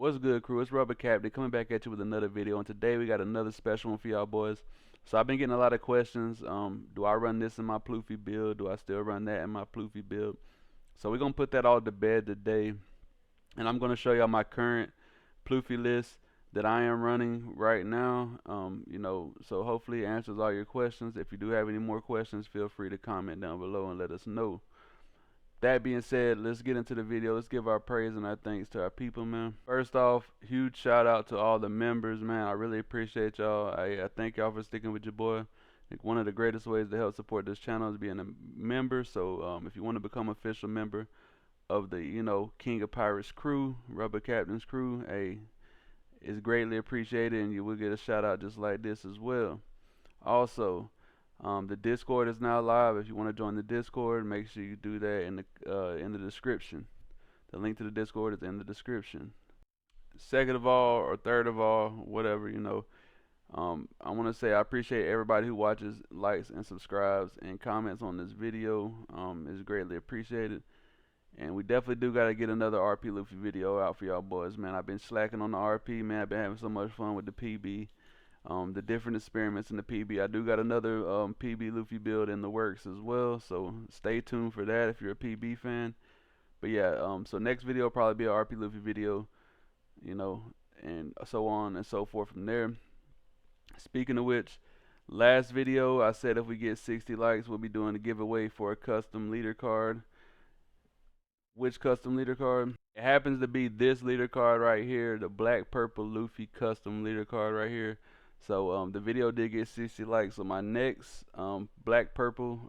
What's good, crew? It's Rubber Captain coming back at you with another video, and today we got another special one for y'all boys. So I've been getting a lot of questions. Do I run this in my Pluffy build? Do I still run that in my Pluffy build? So we're gonna put that all to bed today, and I'm gonna show y'all my current Pluffy list that I am running right now. So hopefully it answers all your questions. If you do have any more questions, feel free to comment down below and let us know. That being said, let's get into the video. Let's give our praise and our thanks to our people, man. First off, huge shout out to all the members, man. I really appreciate y'all. I thank y'all for sticking with your boy. I think one of the greatest ways to help support this channel is being a member. So if you want to become official member of the, King of Pirates crew, Rubber Captain's crew, hey, it's greatly appreciated, and you will get a shout out just like this as well. Also, the Discord is now live. If you want to join the Discord, make sure you do that in the description. The link to the Discord is in the description. Second of all, or third of all, whatever, I want to say I appreciate everybody who watches, likes, and subscribes and comments on this video. It's greatly appreciated. And we definitely do got to get another RP Luffy video out for y'all boys, man. I've been slacking on the RP, man. I've been having so much fun with the PB. The different experiments in the PB. I do got another PB Luffy build in the works as well, so stay tuned for that if you're a PB fan. But yeah, so next video will probably be a RP Luffy video, and so on and so forth from there. Speaking of which, last video I said if we get 60 likes, we'll be doing a giveaway for a custom leader card. Which custom leader card? It happens to be this leader card right here, the black purple Luffy custom leader card right here. So the video did get 60 likes. So my next black purple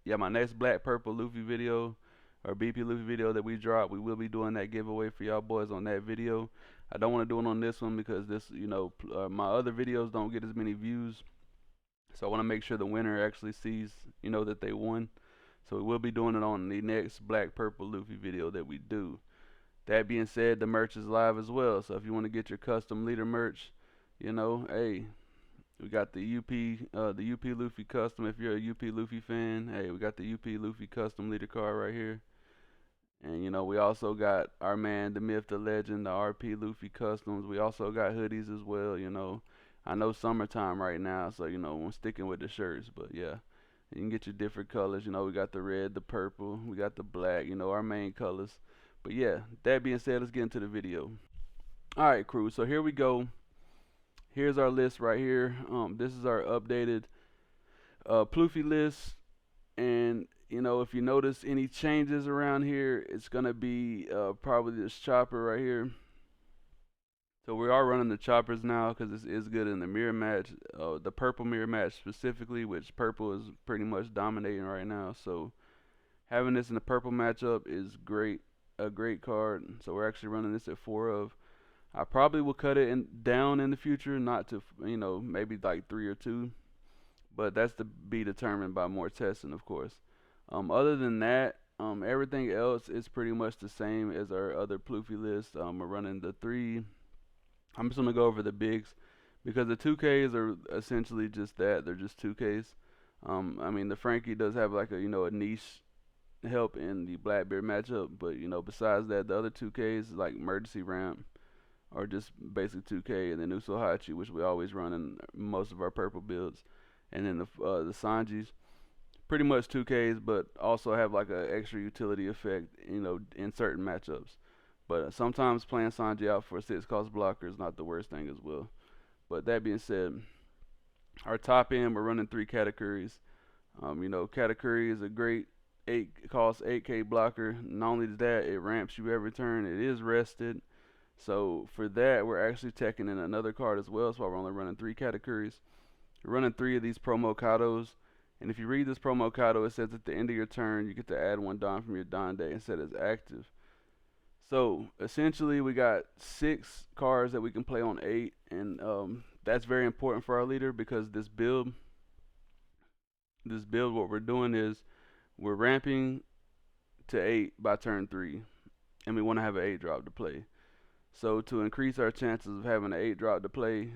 Luffy video or BP Luffy video that we drop, we will be doing that giveaway for y'all boys on that video. I don't want to do it on this one because this, my other videos don't get as many views. So I want to make sure the winner actually sees, that they won. So we will be doing it on the next black purple Luffy video that we do. That being said, the merch is live as well. So if you want to get your custom leader merch, hey, we got the UP Luffy custom. If you're a UP Luffy fan, hey, we got the UP Luffy custom leader card right here. And we also got our man, the myth, the legend, the RP Luffy customs. We also got hoodies as well. I know summertime right now, so I'm sticking with the shirts, but yeah. You can get your different colors. We got the red, the purple, we got the black, our main colors. But yeah, that being said, let's get into the video. Alright, crew, so here we go. Here's our list right here. This is our updated Pluffy list. And, if you notice any changes around here, it's going to be probably this chopper right here. So we are running the choppers now because this is good in the mirror match, the purple mirror match specifically, which purple is pretty much dominating right now. So having this in the purple matchup is great, a great card. So we're actually running this at 4 of. I probably will cut it down in the future, not to maybe like 3 or 2, but that's to be determined by more testing, of course. Other than that, everything else is pretty much the same as our other Pluffy list. We're running the 3. I'm just gonna go over the bigs because the 2Ks are essentially just that. They're just 2Ks. The Frankie does have like a niche help in the Blackbeard matchup, but besides that, the other 2Ks like emergency ramp are just basic 2K, and then Uso Hachi, which we always run in most of our purple builds, and then the Sanjis, pretty much 2Ks, but also have like an extra utility effect, in certain matchups. But sometimes playing Sanji out for a 6-cost blocker is not the worst thing as well. But that being said, our top end, we're running 3 categories. Katakuri is a great 8-cost 8K blocker. Not only that, it ramps you every turn. It is rested. So for that, we're actually taking in another card as well. So we're only running 3 categories. We're running 3 of these promo Katos. And if you read this promo Kato, it says at the end of your turn, you get to add 1 Don from your Don deck and set as active. So essentially we got 6 cards that we can play on 8, and that's very important for our leader because this build what we're doing is we're ramping to 8 by turn 3, and we want to have an 8 drop to play. So to increase our chances of having an 8 drop to play,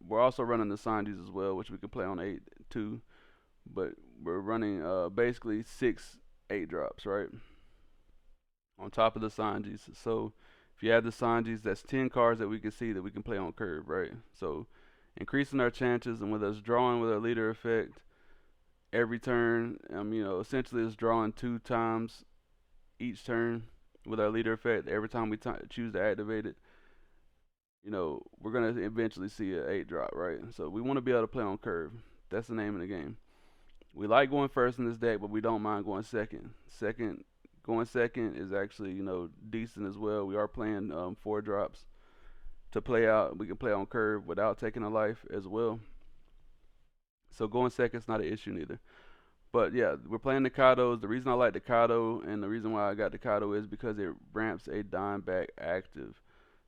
we're also running the Sanjis as well, which we can play on 8 too, but we're running basically 6 8 drops, right, on top of the Sanjis. So If you add the Sanjis, that's 10 cards that we can see that we can play on curve, right? So increasing our chances, and with us drawing with our leader effect every turn, essentially it's drawing 2 times each turn with our leader effect. Every time we choose to activate it, we're gonna eventually see an 8 drop, right? So we want to be able to play on curve. That's the name of the game. We like going first in this deck, but we don't mind going second. Going second is actually, decent as well. We are playing 4 drops to play out. We can play on curve without taking a life as well. So going second is not an issue neither. But yeah, we're playing the Kados. The reason I like the Kado and the reason why I got the Kado is because it ramps a Dime back active.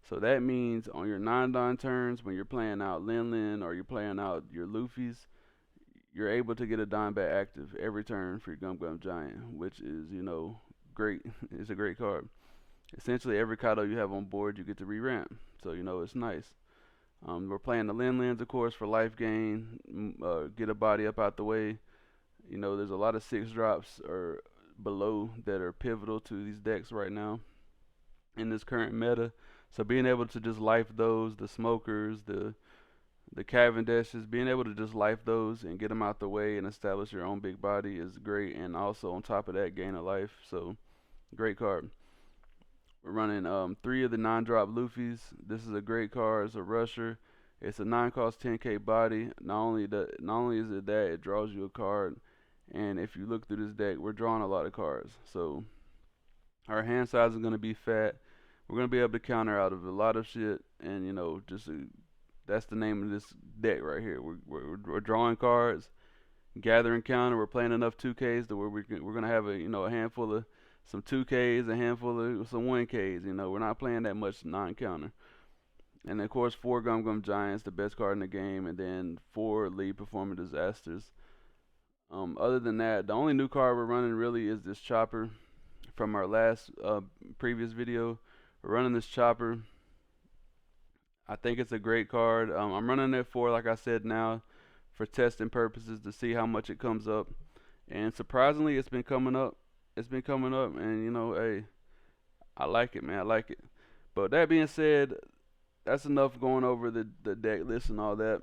So that means on your 9-Dime turns, when you're playing out Lin Lin or you're playing out your Luffy's, you're able to get a Dime back active every turn for your Gum Gum Giant, which is, great. It's a great card. Essentially, every Kado you have on board, you get to re-ramp. So, it's nice. We're playing the Lin Lins, of course, for life gain, get a body up out the way. There's a lot of 6 drops or below that are pivotal to these decks right now in this current meta. So being able to just life those, the smokers, the Cavendishes, being able to just life those and get them out the way and establish your own big body is great. And also on top of that, gain a life. So great card. We're running 3 of the 9-drop Luffy's. This is a great card. It's a rusher. It's a 9-cost 10k body. Not only is it that, it draws you a card. And if you look through this deck, we're drawing a lot of cards. So our hand size is going to be fat. We're going to be able to counter out of a lot of shit. And, that's the name of this deck right here. We're drawing cards, gathering counter. We're playing enough 2Ks to where we're going to have a handful of some 2Ks, a handful of some 1Ks. We're not playing that much non-counter. And, of course, 4 Gum Gum Giants, the best card in the game. And then 4 Lead Performing Disasters. Other than that, the only new card we're running really is this Chopper from our last previous video. We're running this Chopper. I think it's a great card. I'm running it for, like I said now, for testing purposes to see how much it comes up. And surprisingly, it's been coming up. And hey, I like it, man. I like it. But that being said, that's enough going over the deck list and all that.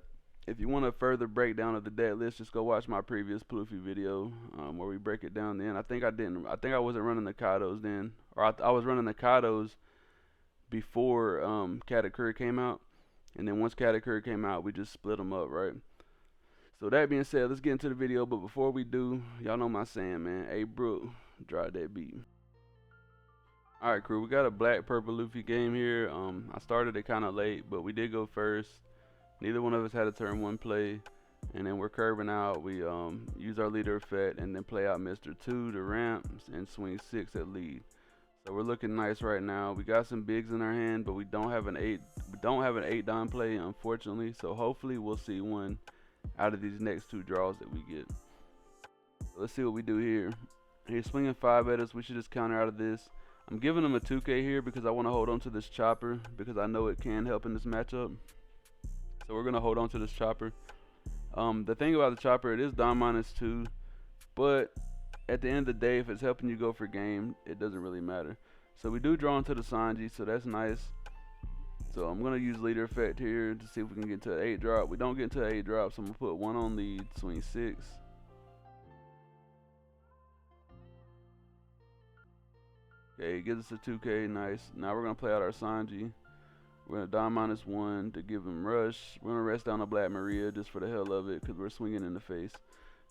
If you want a further breakdown of the deck list, just go watch my previous Pluffy video where we break it down then. I think I wasn't running the Kados then. Or I was running the Kados before Katakuri came out. And then once Katakuri came out, we just split them up, right? So that being said, let's get into the video. But before we do, y'all know my saying, man. Hey, Brooke, drop that beat. Alright, crew, we got a black-purple Luffy game here. I started it kind of late, but we did go first. Neither one of us had a turn 1 play, and then we're curving out. We use our leader effect and then play out Mr. 2 to ramps and swing 6 at lead. So we're looking nice right now. We got some bigs in our hand, but we don't have an 8. We don't have an 8-dime play, unfortunately. So hopefully we'll see one out of these next 2 draws that we get. So let's see what we do here. He's swinging 5 at us. We should just counter out of this. I'm giving him a 2K here because I want to hold on to this Chopper because I know it can help in this matchup. So we're going to hold on to this Chopper. The thing about the Chopper, it is Dom -2, but at the end of the day, if it's helping you go for game, it doesn't really matter. So we do draw into the Sanji, so that's nice. So I'm going to use leader effect here to see if we can get to an 8-drop. We don't get to an 8-drop, so I'm going to put 1 on lead, swing 6. Okay, it gives us a 2K, nice. Now we're going to play out our Sanji. We're going to Dom -1 to give him rush. We're going to rest down a Black Maria just for the hell of it because we're swinging in the face.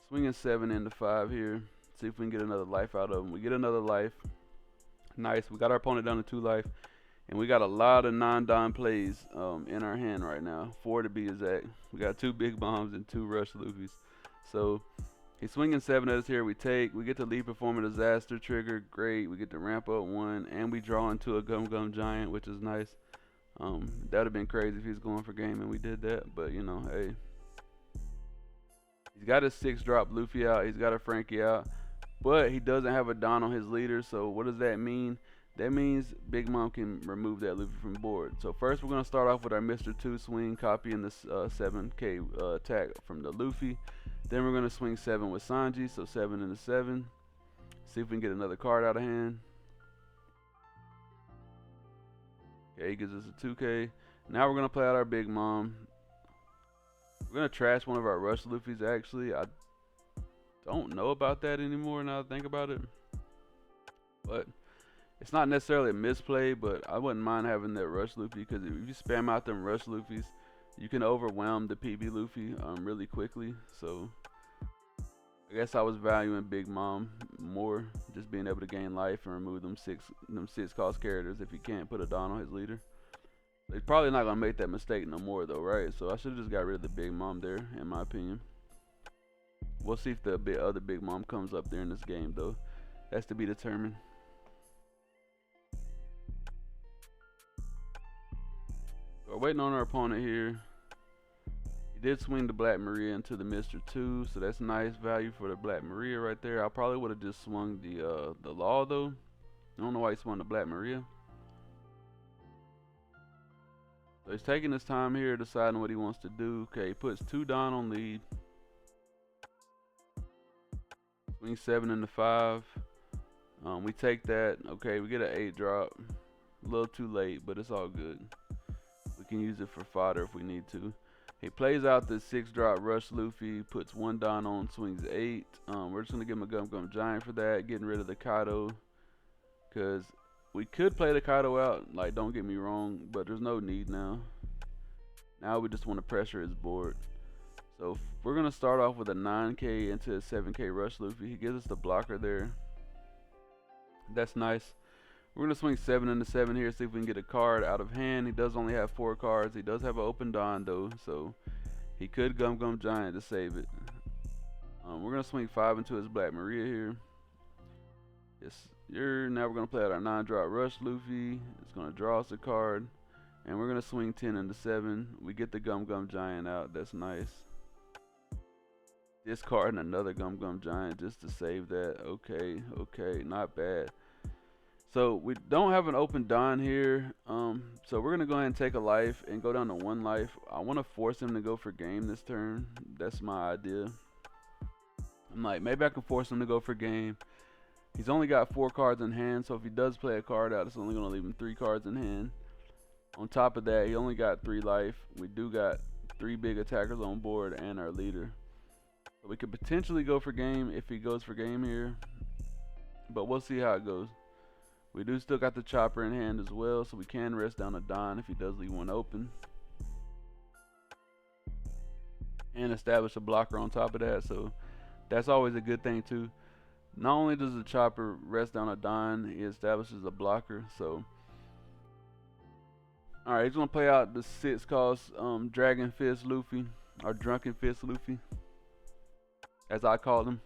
Swinging 7 into 5 here. See if we can get another life out of him. We get another life. Nice. We got our opponent down to 2 life. And we got a lot of non-dime plays in our hand right now. 4 to be exact. We got 2 big bombs and 2 rush Luffys. So he's swinging 7 at us here. We take. We get to lead perform a disaster trigger. Great. We get to ramp up 1. And we draw into a Gum Gum Giant, which is nice. That would have been crazy if he was going for game and we did that. But, hey. He's got a 6-drop Luffy out. He's got a Frankie out. But he doesn't have a Don on his leader. So what does that mean? That means Big Mom can remove that Luffy from board. So first we're going to start off with our Mr. 2 swing, copying this 7K attack from the Luffy. Then we're going to swing 7 with Sanji. So 7 into 7. See if we can get another card out of hand. Okay, he gives us a 2K. Now we're gonna play out our Big Mom. We're gonna trash one of our Rush Luffys. Actually, I don't know about that anymore now that I think about it. But it's not necessarily a misplay, but I wouldn't mind having that Rush Luffy because if you spam out them Rush Luffys, you can overwhelm the PB Luffy really quickly. So I guess I was valuing Big Mom more, just being able to gain life and remove them six cost characters if you can't put a Don on his leader. They're probably not gonna make that mistake no more though, right? So I should have just got rid of the Big Mom there, in my opinion. We'll see if the other Big Mom comes up there in this game though. That's to be determined. We're waiting on our opponent here. He did swing the Black Maria into the Mr. 2, so that's nice value for the Black Maria right there. I probably would have just swung the Law though. I don't know why he swung the Black Maria. So he's taking his time here, deciding what he wants to do. Okay, he puts 2 Don on lead. Swing 7 into 5. We take that. Okay, we get an 8 drop. A little too late, but it's all good. We can use it for fodder if we need to. He plays out the 6 drop Rush Luffy, puts 1 Don on, swings 8. We're just gonna give him a Gum Gum Giant for that, getting rid of the Kaido, because we could play the Kaido out, like, don't get me wrong, but there's no need now. Now we just want to pressure his board. So we're gonna start off with a 9K into a 7K Rush Luffy. He gives us the blocker there. That's nice. We're gonna swing 7 into 7 here, see if we can get a card out of hand. He does only have 4 cards. He does have an open Don though, so he could Gum Gum Giant to save it. We're gonna swing 5 into his Black Maria here. Yes, now we're gonna play out our 9 drop Rush Luffy. It's gonna draw us a card, and we're gonna swing 10 into 7. We get the Gum Gum Giant out. That's nice. Discarding another Gum Gum Giant just to save that. Okay, not bad. So we don't have an open Don here, so we're gonna go ahead and take a life and go down to 1 life. I want to force him to go for game this turn. That's my idea. I'm like, maybe I can force him to go for game. He's only got 4 cards in hand, so if he does play a card out, it's only gonna leave him 3 cards in hand. On top of that, he only got 3 life. We do got 3 big attackers on board and our leader. So we could potentially go for game if he goes for game here, but we'll see how it goes. We do still got the Chopper in hand as well, so we can rest down a Don if he does leave one open. And establish a blocker on top of that, so that's always a good thing too. Not only does the Chopper rest down a Don, he establishes a blocker, so. Alright, he's gonna play out the 6 cost Dragon Fist Luffy, or Drunken Fist Luffy, as I call him.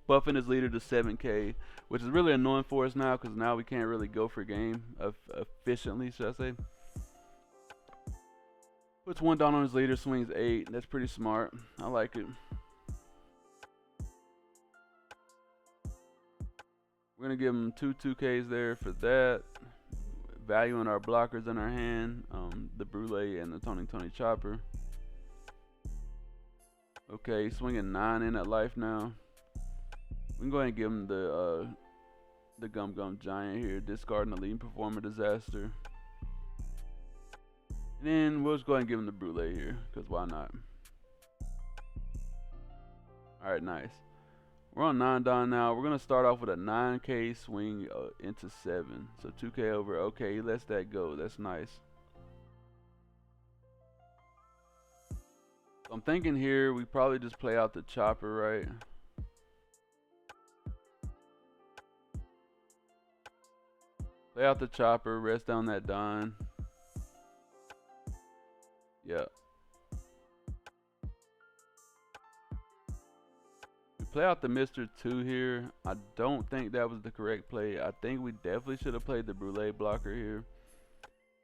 Buffing his leader to 7K, which is really annoying for us now because now we can't really go for game efficiently, should I say. Puts 1 Don on his leader, swings 8. That's pretty smart. I like it. We're going to give him 2 2Ks there for that. Valuing our blockers in our hand, the Brule and the Tony Chopper. Okay, swinging 9 in at life now. We can go ahead and give him the Gum Gum Giant here, discarding the Leading Performer Disaster. And then we'll just go ahead and give him the Brule here, because why not? Alright, nice. We're on 9 Don now. We're going to start off with a 9K swing into 7. So 2K over. Okay, he lets that go. That's nice. So I'm thinking here we probably just play out the Chopper, right? Play out the Chopper, rest down that Don. Yeah. We play out the Mr. 2 here. I don't think that was the correct play. I think we definitely should have played the Brule blocker here,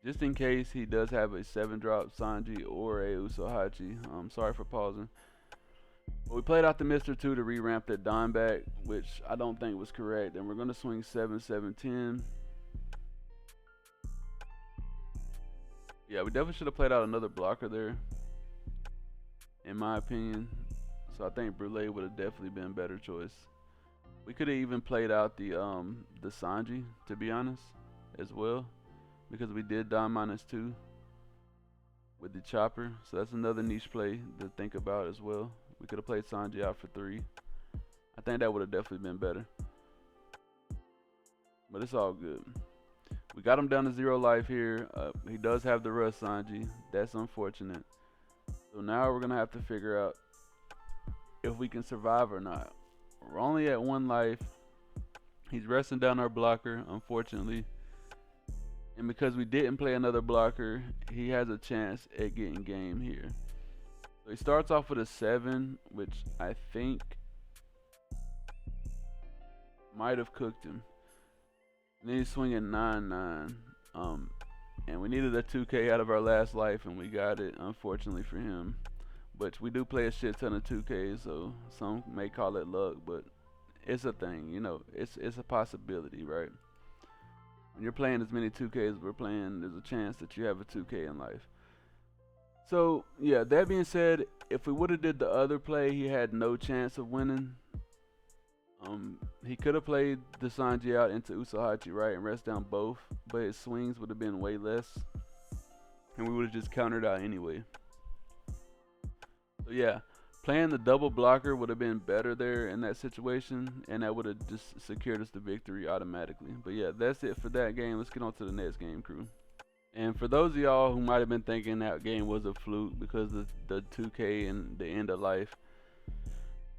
just in case he does have a 7 drop Sanji or a Usohachi. I'm sorry for pausing. But we played out the Mr. 2 to re-ramp that Don back, which I don't think was correct. And we're going to swing 7, 7, 10. Yeah, we definitely should have played out another blocker there, in my opinion. So I think Brule would have definitely been a better choice. We could have even played out the Sanji, to be honest, as well. because we did die -2 with the chopper. So that's another niche play to think about as well. We could have played Sanji out for 3. I think that would have definitely been better. But it's all good. We got him down to 0 life here. He does have the rust, Sanji. That's unfortunate. So now we're going to have to figure out if we can survive or not. We're only at 1 life. He's resting down our blocker, unfortunately. And because we didn't play another blocker, he has a chance at getting game here. So he starts off with a 7, which I think might have cooked him. And then he's swinging 9-9. And we needed a 2K out of our last life, and we got it, unfortunately for him. But we do play a shit ton of 2Ks, so some may call it luck, but it's a thing, you know. It's a possibility, right? When you're playing as many 2Ks as we're playing, there's a chance that you have a 2K in life. So yeah, that being said, if we would have did the other play, he had no chance of winning. He could have played the Sanji out into Usohachi, right, and rest down both, but his swings would have been way less, and we would have just countered out anyway. So yeah, playing the double blocker would have been better there in that situation, and that would have just secured us the victory automatically. But yeah, that's it for that game. Let's get on to the next game, crew. And for those of y'all who might have been thinking that game was a fluke because of the 2K and the end of life,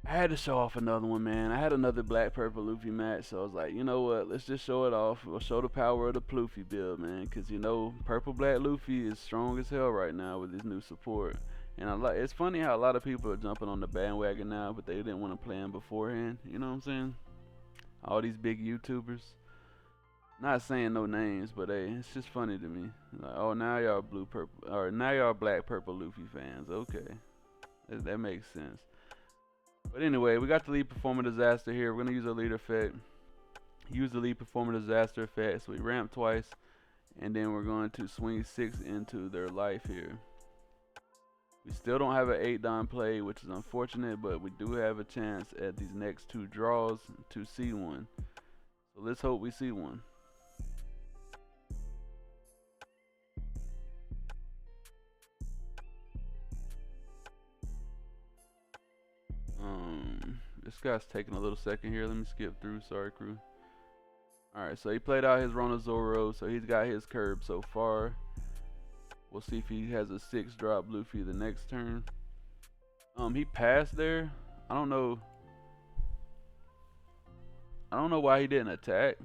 I had to show off another one, man. I had another Black Purple Luffy match, so I was like, you know what, let's just show it off. We'll show the power of the Pluffy build, man, because you know Purple Black Luffy is strong as hell right now with his new support. And it's funny how a lot of people are jumping on the bandwagon now, but they didn't want to play him beforehand. You know what I'm saying? All these big YouTubers. Not saying no names, but hey, it's just funny to me. Like, oh, now y'all now y'all Black Purple Luffy fans. Okay, that makes sense. But anyway, we got the lead performer disaster here. We're gonna use our leader effect. Use the lead performer disaster effect. So we ramp twice, and then we're going to swing 6 into their life here. We still don't have an 8-down play, which is unfortunate, but we do have a chance at these next 2 draws to see one. So let's hope we see one. This guy's taking a little second here. Let me skip through. Sorry, crew. Alright, so he played out his Rona Zoro, so he's got his curb so far. We'll see if he has a 6-drop Luffy the next turn. He passed there. I don't know why he didn't attack.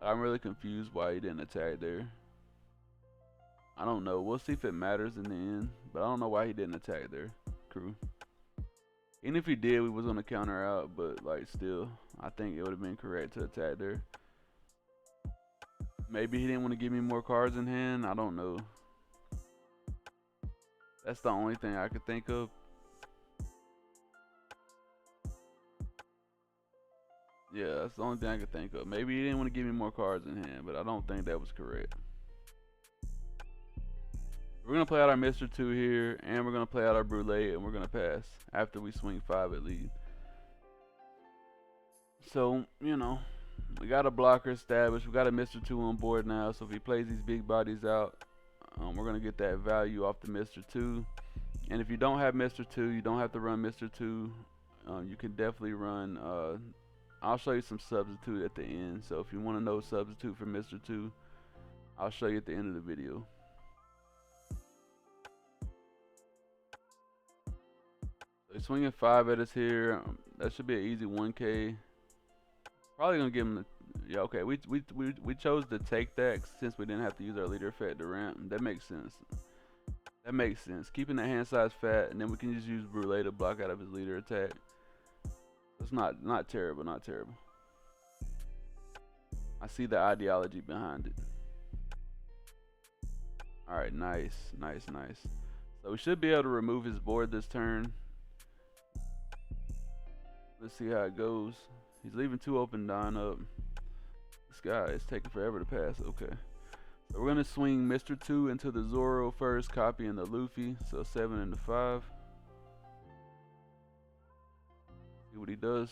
I'm really confused why he didn't attack there. I don't know. We'll see if it matters in the end, but I don't know why he didn't attack there, crew. Even if he did, we was gonna counter out, but like still, I think it would have been correct to attack there. Maybe he didn't want to give me more cards in hand. I don't know. That's the only thing I could think of. Yeah, that's the only thing I could think of. Maybe he didn't want to give me more cards in hand, but I don't think that was correct. We're going to play out our Mr. 2 here, and we're going to play out our Brûlée, and we're going to pass after we swing 5 at lead. So, you know, we got a blocker established. We got a Mr. 2 on board now, so if he plays these big bodies out, we're going to get that value off the Mr. 2. And if you don't have Mr. 2, you don't have to run Mr. 2. You can definitely run, I'll show you some substitute at the end. So if you want to know substitute for Mr. 2, I'll show you at the end of the video. They're swinging 5 at us here. That should be an easy 1K. Probably gonna give him the, yeah, okay. We chose to take that since we didn't have to use our leader effect to ramp. That makes sense. That makes sense. Keeping the hand size fat, and then we can just use Brûlée to block out of his leader attack. It's not terrible, not terrible. I see the ideology behind it. All right, nice. So we should be able to remove his board this turn. Let's see how it goes. He's leaving 2 open down up. This guy is taking forever to pass. Okay. So we're gonna swing Mr. 2 into the Zoro first, copying the Luffy. So 7 into 5. See what he does.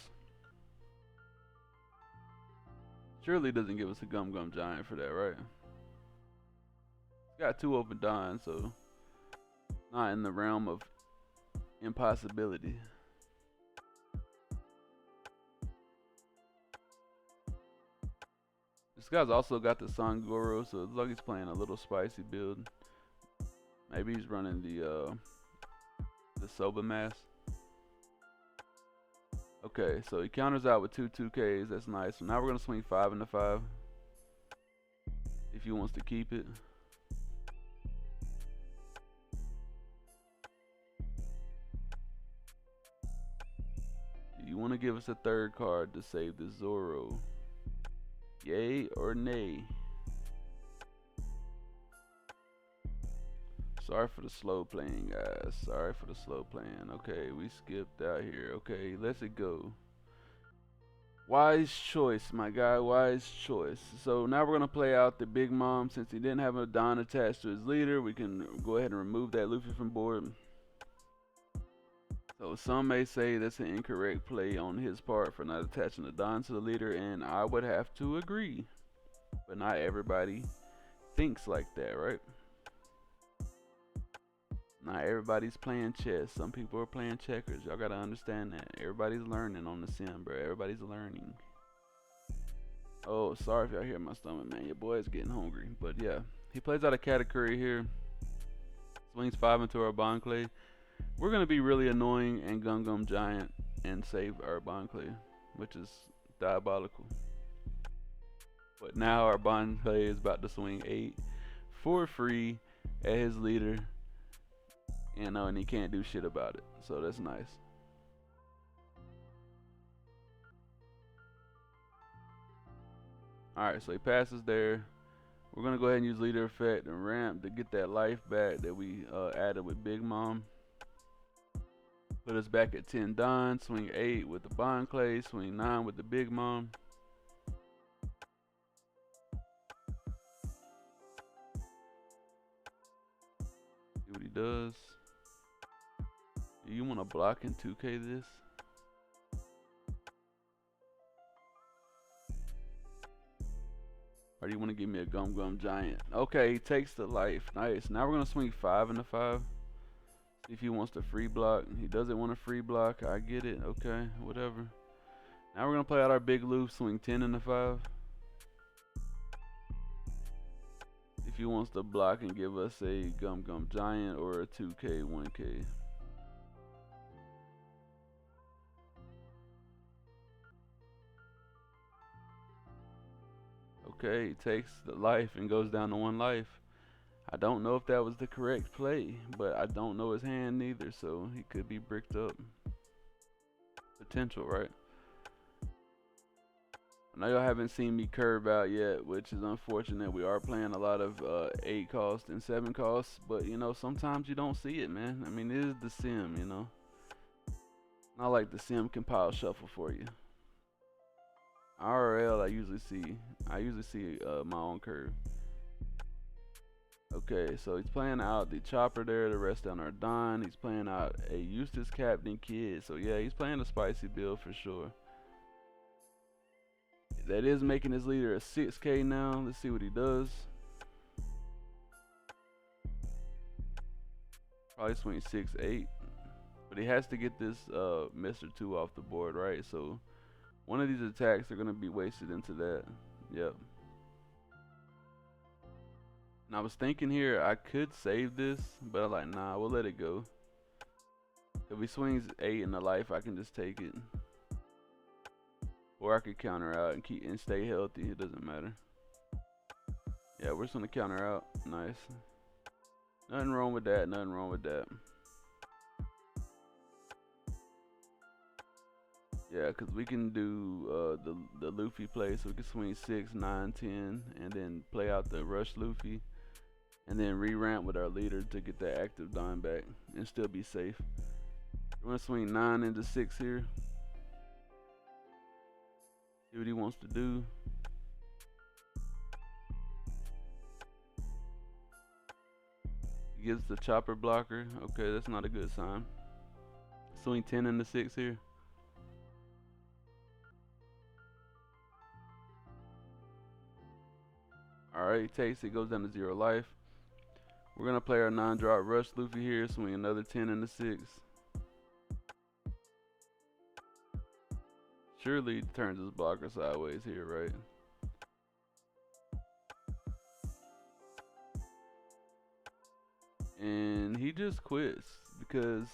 Surely doesn't give us a Gum Gum Giant for that, right? Got 2 open Dons, so not in the realm of impossibility. This guy's also got the Sangoro, so it looks like he's playing a little spicy build. Maybe he's running the Soba Mask. Okay, so he counters out with 2 2Ks. That's nice. So now we're gonna swing 5 into 5 if he wants to keep it. Do you want to give us a 3rd card to save the Zoro? Yay or nay? Sorry for the slow playing, guys. Sorry for the slow playing. Okay, we skipped out here. Okay, let's it go. Wise choice, my guy. Wise choice. So now we're gonna play out the Big Mom. Since he didn't have a Don attached to his leader, we can go ahead and remove that Luffy from board. So some may say that's an incorrect play on his part for not attaching the Don to the leader, and I would have to agree. But not everybody thinks like that, right? Not everybody's playing chess. Some people are playing checkers. Y'all gotta understand that. Everybody's learning on the sim, bro. Everybody's learning. Oh, sorry if y'all hear my stomach, man. Your boy's getting hungry. But yeah, he plays out a Katakuri here. Swings 5 into our Bond Clay. We're gonna be really annoying and Gum Gum Giant and save our Bond Clay, which is diabolical. But now our Bond Clay is about to swing 8 for free at his leader. And he can't do shit about it, so that's nice. Alright, so he passes there. We're gonna go ahead and use leader effect and ramp to get that life back that we added with Big Mom. Put us back at 10 Don, swing 8 with the Bond Clay, swing 9 with the Big Mom. See what he does. Do you want to block and 2K this? Or do you want to give me a Gum Gum Giant? Okay, he takes the life. Nice. Now we're going to swing 5 into 5. See if he wants to free block. He doesn't want a free block. I get it. Okay, whatever. Now we're going to play out our big loop. Swing 10 into 5. If he wants to block and give us a Gum Gum Giant or a 2K, 1K. Okay, he takes the life and goes down to 1 life. I don't know if that was the correct play, but I don't know his hand neither, so he could be bricked up. Potential, right? I know y'all haven't seen me curve out yet, which is unfortunate. We are playing a lot of 8 cost and 7 costs, but sometimes you don't see it, man. I mean, it is the sim, Not like the sim compile shuffle for you. IRL, I usually see my own curve. Okay, so he's playing out the Chopper there to rest down our Don. He's playing out a Eustace Captain Kid. So yeah, he's playing a spicy build for sure. That is making his leader a 6K now. Let's see what he does. Probably swing 6-8. But he has to get this Mr. 2 off the board, right? So one of these attacks are going to be wasted into that. Yep. And I was thinking here I could save this, but I'm like, nah, we'll let it go. If he swings 8 in the life, I can just take it. Or I could counter out and stay healthy. It doesn't matter. Yeah, we're just gonna counter out. Nice. Nothing wrong with that. Nothing wrong with that. Yeah, because we can do the Luffy play, so we can swing 6, 9, 10, and then play out the rush Luffy, and then re-ramp with our leader to get that active Don back and still be safe. We're gonna swing 9 into 6 here. See what he wants to do. He gives the chopper blocker. Okay, that's not a good sign. Swing 10 into 6 here. Alright, he takes it, goes down to 0 life. We're gonna play our non-drop rush Luffy here, swing another 10 into 6. Surely he turns his blocker sideways here, right? And he just quits because,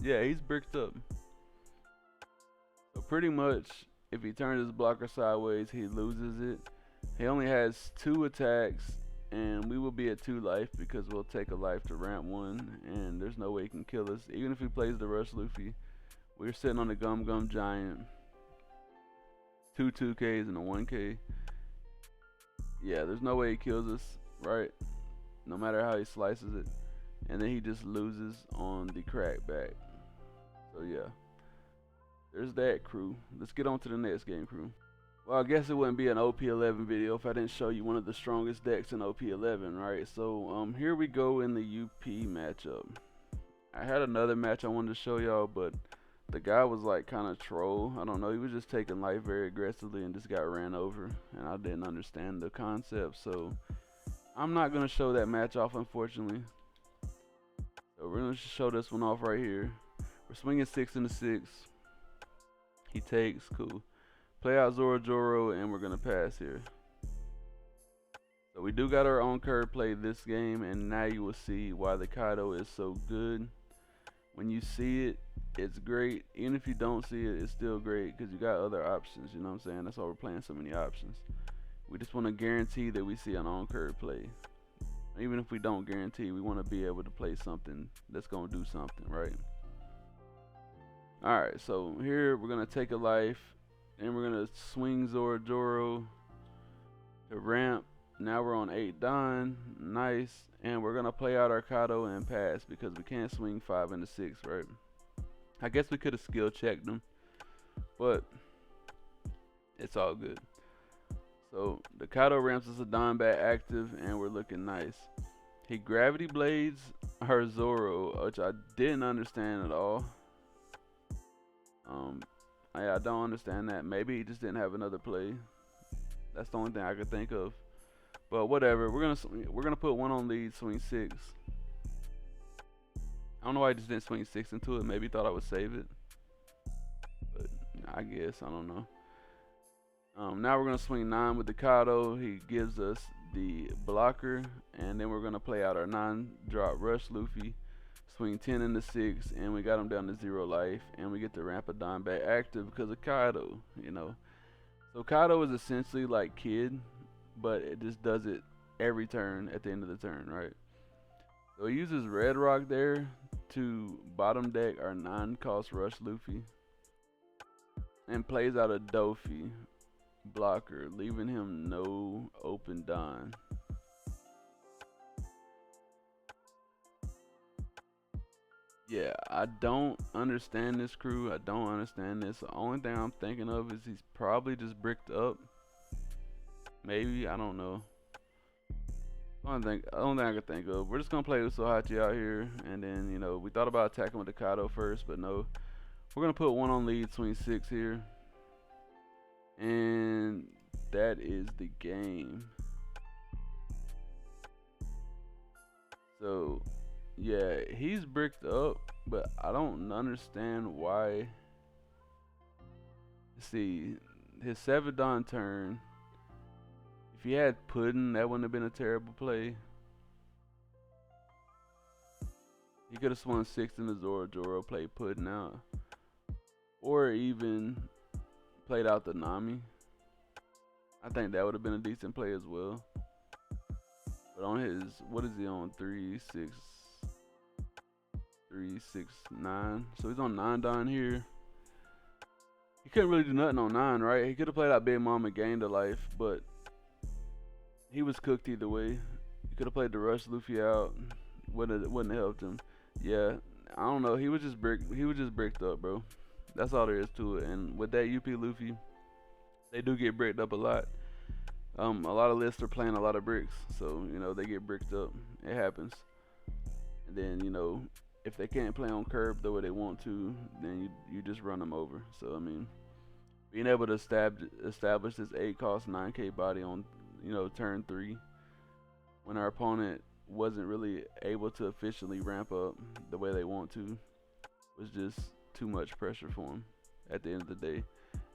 yeah, he's bricked up. So pretty much, if he turns his blocker sideways, he loses it. He only has 2 attacks, and we will be at 2 life because we'll take a life to ramp 1, and there's no way he can kill us. Even if he plays the rush Luffy, we're sitting on the Gum Gum Giant. 2 2Ks and a 1K. Yeah, there's no way he kills us, right? No matter how he slices it. And then he just loses on the crackback. So yeah, there's that, crew. Let's get on to the next game, crew. Well, I guess it wouldn't be an OP11 video if I didn't show you one of the strongest decks in OP11, right? So here we go in the UP matchup. I had another match I wanted to show y'all, but the guy was like kind of troll. I don't know, he was just taking life very aggressively and just got ran over, and I didn't understand the concept, so I'm not gonna show that match off, unfortunately. So we're gonna show this one off right here. We're swinging 6 into 6. He takes, cool. Play out Zoro Joro, and we're gonna pass here. So we do got our own curve play this game, and now you will see why the Kaido is so good. When you see it, it's great. Even if you don't see it, it's still great because you got other options. You know what I'm saying? That's why we're playing so many options. We just want to guarantee that we see an on curve play. Even if we don't guarantee, we want to be able to play something that's gonna do something, right? All right. So here we're gonna take a life, and we're gonna swing Zoro Joro to ramp. Now we're on 8 Don, nice, and we're gonna play out our Kaido and pass because we can't swing 5 into 6, right? I guess we could have skill checked them, but it's all good. So the Kaido ramps us a Don back active, and we're looking nice. He gravity blades her Zoro, which I didn't understand at all. I don't understand that. Maybe he just didn't have another play. That's the only thing I could think of. But whatever. We're gonna put 1 on lead, swing 6. I don't know why I just didn't swing 6 into it. Maybe he thought I would save it. But I guess, I don't know. Now we're gonna swing 9 with the Kaido. He gives us the blocker, and then we're gonna play out our non-drop rush Luffy. Swing 10 into 6, and we got him down to 0 life, and we get the ramp of Don back active because of Kaido, you know. So Kaido is essentially like Kid, but it just does it every turn at the end of the turn, right? So he uses Red Rock there to bottom deck our non-cost rush Luffy, and plays out a Dofi blocker, leaving him no open Don. Yeah, I don't understand this, crew. I don't understand this. The only thing I'm thinking of is he's probably just bricked up. Maybe, I don't know. I don't think I could think of. We're just gonna play Usohachi out here, and then, you know, we thought about attacking with the Kaido first, but no. We're gonna put 1 on lead, swing 6 here, and that is the game. So yeah, he's bricked up, but I don't understand why. See, his 7 Don turn, if he had Puddin', that wouldn't have been a terrible play. He could have swung 6 in the Zoro Joro, played Puddin' out, or even played out the Nami. I think that would have been a decent play as well. But on his, what is he on? 3, 6, 3, 6, 9. So he's on 9 Don here. He couldn't really do nothing on 9, right? He could have played out Big Mom and gained a life, but he was cooked either way. He could have played the rush Luffy out. Wouldn't have helped him. Yeah, I don't know. He was just bricked up, bro. That's all there is to it. And with that UP Luffy, they do get bricked up a lot. A lot of lists are playing a lot of bricks, so you know they get bricked up. It happens. And then, you know, if they can't play on curb the way they want to, then you just run them over. So I mean, being able to establish this 8 cost 9K body on, you know, turn 3, when our opponent wasn't really able to efficiently ramp up the way they want to. It was just too much pressure for them at the end of the day.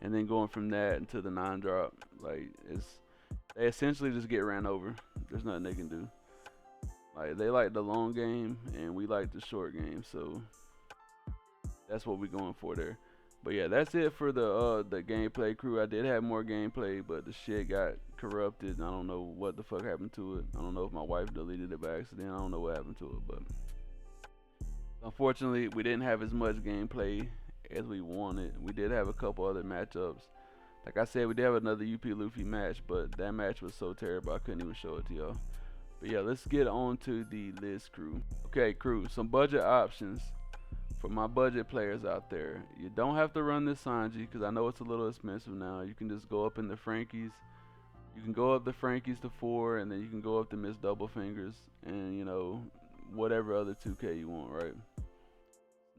And then going from that into the 9-drop, like they essentially just get ran over. There's nothing they can do. Like they like the long game and we like the short game, so that's what we're going for there. But yeah, that's it for the gameplay, crew. I did have more gameplay, but the shit got corrupted. I don't know what the fuck happened to it. I don't know if my wife deleted it by accident. I don't know what happened to it, but unfortunately, we didn't have as much gameplay as we wanted. We did have a couple other matchups. Like I said, we did have another UP Luffy match, but that match was so terrible I couldn't even show it to y'all. But yeah, let's get on to the list, crew. Okay, crew, some budget options for my budget players out there. You don't have to run this Sanji because I know it's a little expensive now. You can just go up in the Frankies. You can go up the Frankies to 4, and then you can go up to Miss Double Fingers, and you know, whatever other 2K you want, right?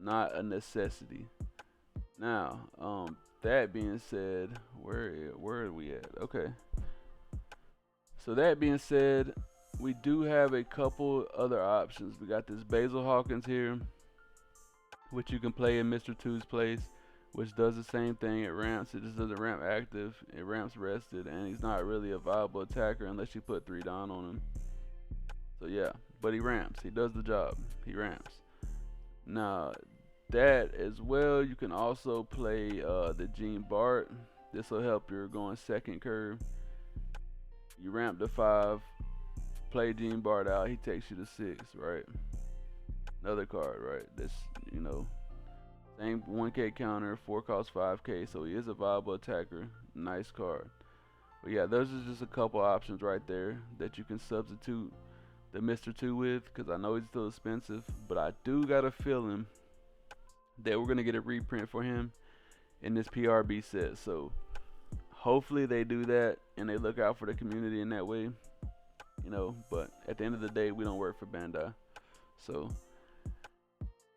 Not a necessity. Now, that being said, where are we at? Okay. So that being said, we do have a couple other options. We got this Basil Hawkins here, which you can play in Mr. Two's place, which does the same thing. It ramps. It just doesn't ramp active. It ramps rested, and he's not really a viable attacker unless you put 3 down on him. So yeah, but he ramps. He does the job. He ramps. Now, that as well, you can also play the Gene Bart. This will help your going second curve. You ramp to 5, play Gene Bart out. He takes you to 6, right? Another card, right? That's, you know, same 1K counter, 4 cost 5K, so he is a viable attacker. Nice card. But yeah, those are just a couple options right there that you can substitute the Mr. 2 with, because I know he's still expensive, but I do got a feeling that we're gonna get a reprint for him in this PRB set. So hopefully they do that and they look out for the community in that way, you know. But at the end of the day, we don't work for Bandai, so.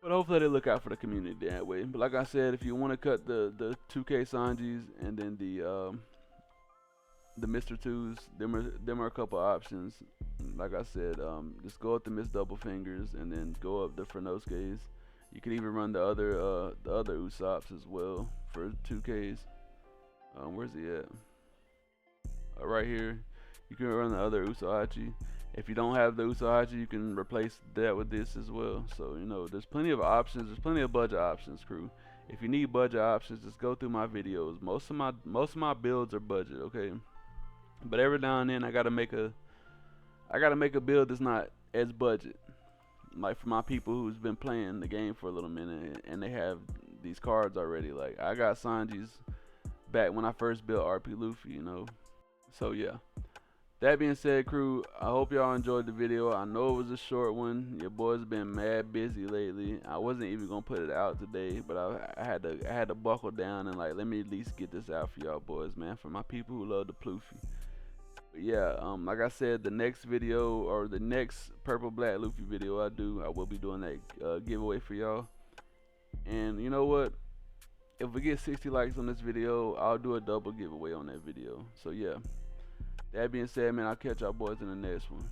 But hopefully they look out for the community that way. But like I said, if you want to cut the 2K Sanjis and then the Mr. 2s, them are a couple options. Like I said, just go up to Miss Double Fingers and then go up the Frenoskes. You can even run the other Usops as well for 2Ks. Where's he at? Right here. You can run the other Usohachi. If you don't have the Usohachi, you can replace that with this as well. So, you know, there's plenty of options. There's plenty of budget options, crew. If you need budget options, just go through my videos. Most of my builds are budget, okay? But every now and then I gotta make a build that's not as budget. Like for my people who's been playing the game for a little minute and they have these cards already. Like I got Sanji's back when I first built RP Luffy, you know. So yeah. That being said, crew, I hope y'all enjoyed the video. I know it was a short one. Your boy's been mad busy lately. I wasn't even gonna put it out today, but I had to buckle down and like let me at least get this out for y'all boys, man, for my people who love the Pluffy. But yeah, like I said, the next video or the next purple black Luffy video I will be doing that giveaway for y'all. And you know what? If we get 60 likes on this video, I'll do a double giveaway on that video. So yeah. That being said, man, I'll catch y'all boys in the next one.